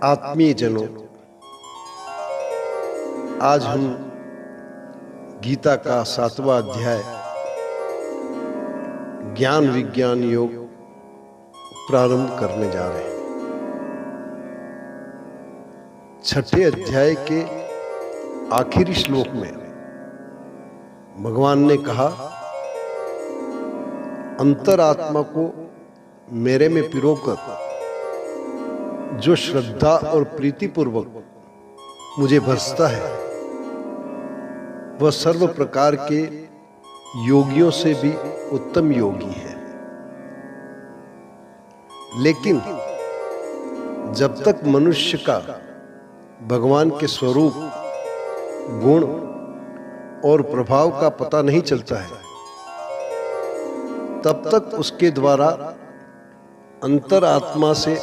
आत्मीय जनों, आज हम गीता का 7वां अध्याय ज्ञान विज्ञान योग प्रारंभ करने जा रहे हैं। 6ठे अध्याय के आखिरी श्लोक में भगवान ने कहा, अंतरात्मा को मेरे में पिरोकर जो श्रद्धा और प्रीतिपूर्वक मुझे भजता है वह सर्व प्रकार के योगियों से भी उत्तम योगी है। लेकिन जब तक मनुष्य का भगवान के स्वरूप, गुण और प्रभाव का पता नहीं चलता है, तब तक उसके द्वारा अंतरात्मा से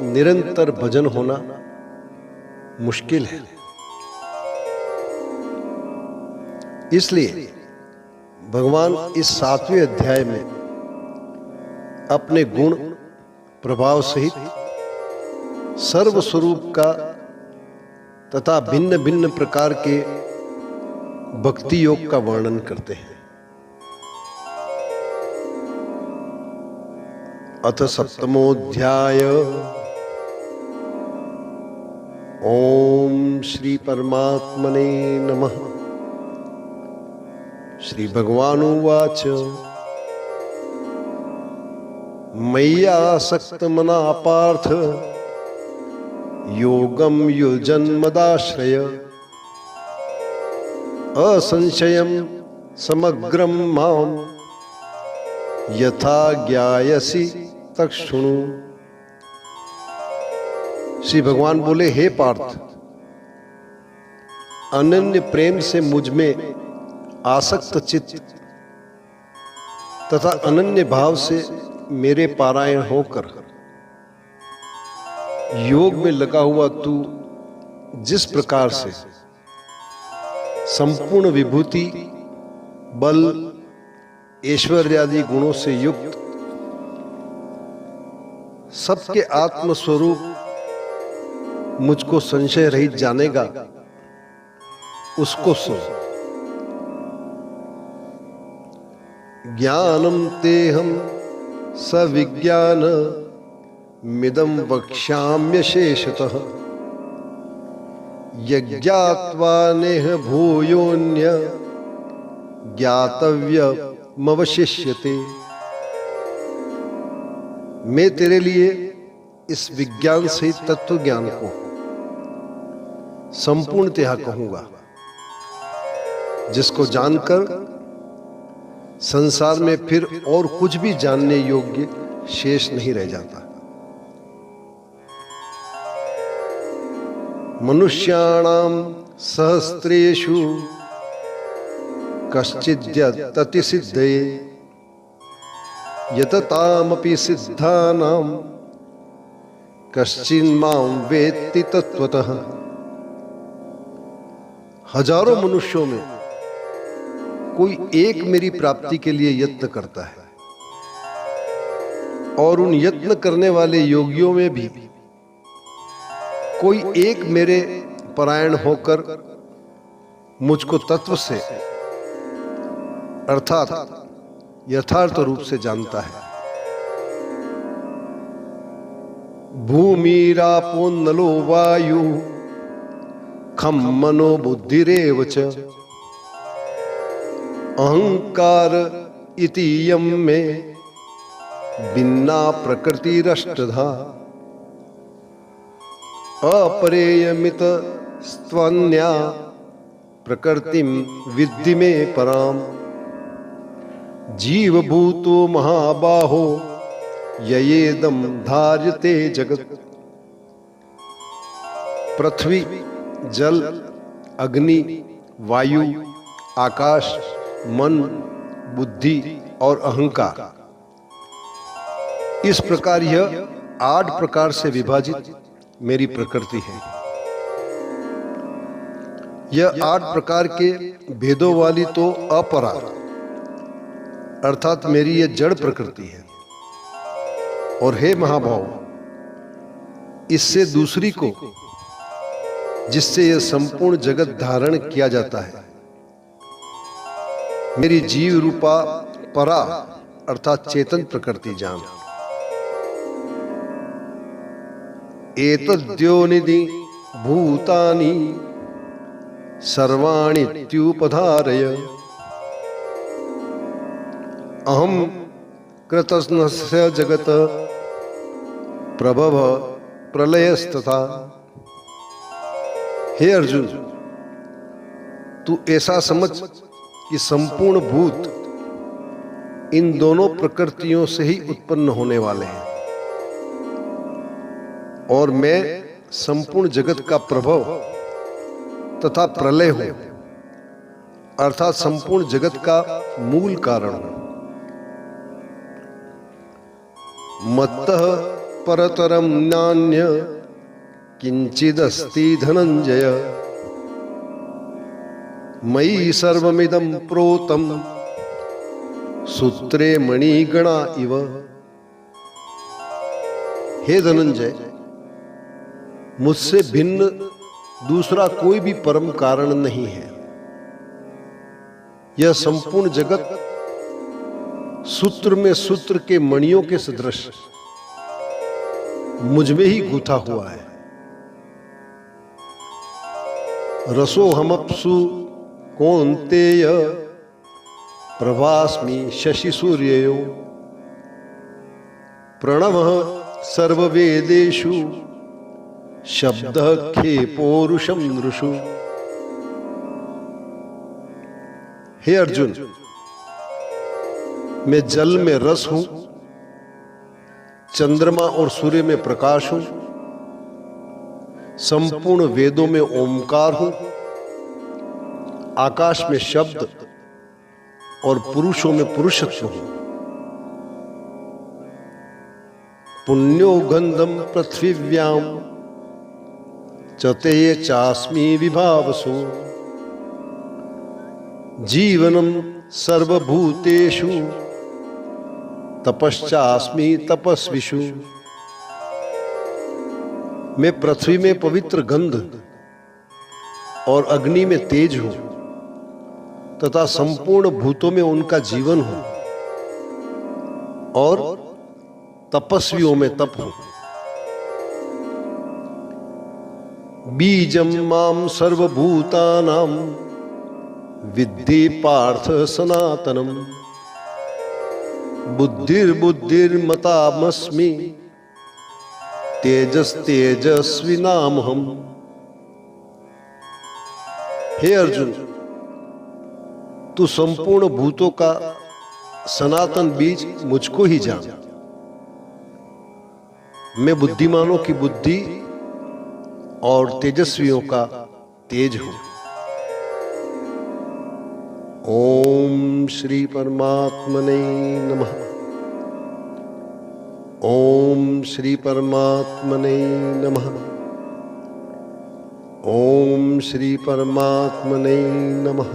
निरंतर भजन होना मुश्किल है। इसलिए भगवान इस 7वें अध्याय में अपने गुण प्रभाव सहित सर्व स्वरूप का तथा भिन्न भिन्न प्रकार के भक्ति योग का वर्णन करते हैं। अथ 7मोऽध्याय। ओम श्री परमात्मने नमः। श्री भगवानुवाच, मय्यासक्तमना पार्थ योगं युजन् मदाश्रय असंशयं समग्रं मां यथा ज्ञायसि तच्छृणु। श्री भगवान बोले, हे पार्थ, अनन्य प्रेम से मुझ में आसक्त चित्त तथा अनन्य भाव से मेरे पारायण होकर योग में लगा हुआ तू जिस प्रकार से संपूर्ण विभूति, बल, ऐश्वर्यादि गुणों से युक्त सबके आत्म स्वरूप मुझको संशय रहित जानेगा, उसको सुन। ज्ञानम तेहम सविज्ञान मिदं वक्ष्याम्य शेषतः यज्ञात्वा नेह भूयोन्य ज्ञातव्यमवशिष्यते। मैं तेरे लिए इस विज्ञान सहित तत्व ज्ञान को संपूर्णतया कहूंगा, जिसको जानकर संसार में फिर और कुछ भी जानने योग्य शेष नहीं रह जाता। मनुष्याणाम सहस्रेषु कश्चिद्यतति सिद्धये यततामपि सिद्धानां कश्चिन्मां वेत्ति तत्वतः। हजारों मनुष्यों में कोई एक मेरी प्राप्ति के लिए यत्न करता है, और उन यत्न करने वाले योगियों में भी कोई एक मेरे परायण होकर मुझको तत्व से अर्थात यथार्थ रूप से जानता है। भूमिरापो नलो वायु खम मनो बुद्धिरेव च अहंकार इति यम में भिन्ना प्रकृतिरष्टधा अपरेयमित स्त्वन्या प्रकृतिम विद्धि में पराम। जीवभूतो महाबाहो ययेदं धार्यते जगत्। पृथ्वी, जल, अग्नि, वायु, आकाश, मन, बुद्धि और अहंकार, इस प्रकार यह 8 प्रकार से विभाजित मेरी प्रकृति है। यह 8 प्रकार के भेदों वाली तो अपरा अर्थात मेरी यह जड़ प्रकृति है। और हे महाभाव, इससे दूसरी को, जिससे यह संपूर्ण जगत धारण किया जाता है, मेरी जीव रूपा परा अर्थात चेतन प्रकृति जान। एतद्योनिधि भूतानि सर्वाणीत्युपधारय अहम कृतस्नस्य जगत प्रभव प्रलयस्तथा। हे अर्जुन, तू ऐसा समझ कि संपूर्ण भूत इन दोनों प्रकृतियों से ही उत्पन्न होने वाले हैं और मैं संपूर्ण जगत का प्रभव तथा प्रलय हूं, अर्थात संपूर्ण जगत का मूल कारण हूं। मत्तः परतरम नान्य किंचिदस्ति धनंजय मयि सर्वमिदं प्रोतं सूत्रे मणिगणा इव। हे धनंजय, मुझसे भिन्न दूसरा कोई भी परम कारण नहीं है। यह संपूर्ण जगत सूत्र में सूत्र के मणियों के सदृश मुझ में ही गूथा हुआ है। रसोहमप्सु कौन्तेय प्रभास्मि शशि सूर्ययो प्रणवः सर्ववेदेषु शब्दः खे पौरुषम नृषु। हे अर्जुन, मैं जल में रस हूं, चंद्रमा और सूर्य में प्रकाश हूं, संपूर्ण वेदों में ओमकार हूं, आकाश में शब्द और पुरुषों में पुरुषत्व हूं। पुण्यो गंधम पृथ्वीव्याम चते चास्मि विभावसु जीवनम सर्वभूतेषु तपश्चास्मि तपस्विषु। मैं पृथ्वी में पवित्र गंध और अग्नि में तेज हूं तथा संपूर्ण भूतों में उनका जीवन हूं और तपस्वियों में तप हूं। बीजम माम सर्वभूतानां विद्धि पार्थ सनातनम बुद्धिर्बुद्धिर्मतामस्मि तेजस्तेजस्विनामहम्। हे अर्जुन, तू संपूर्ण भूतों का सनातन बीज मुझको ही जान। मैं बुद्धिमानों की बुद्धि और तेजस्वियों का तेज हूं। ओम श्री परमात्मने नमः। ओम श्री परमात्मने नमः। ओम श्री परमात्मने नमः।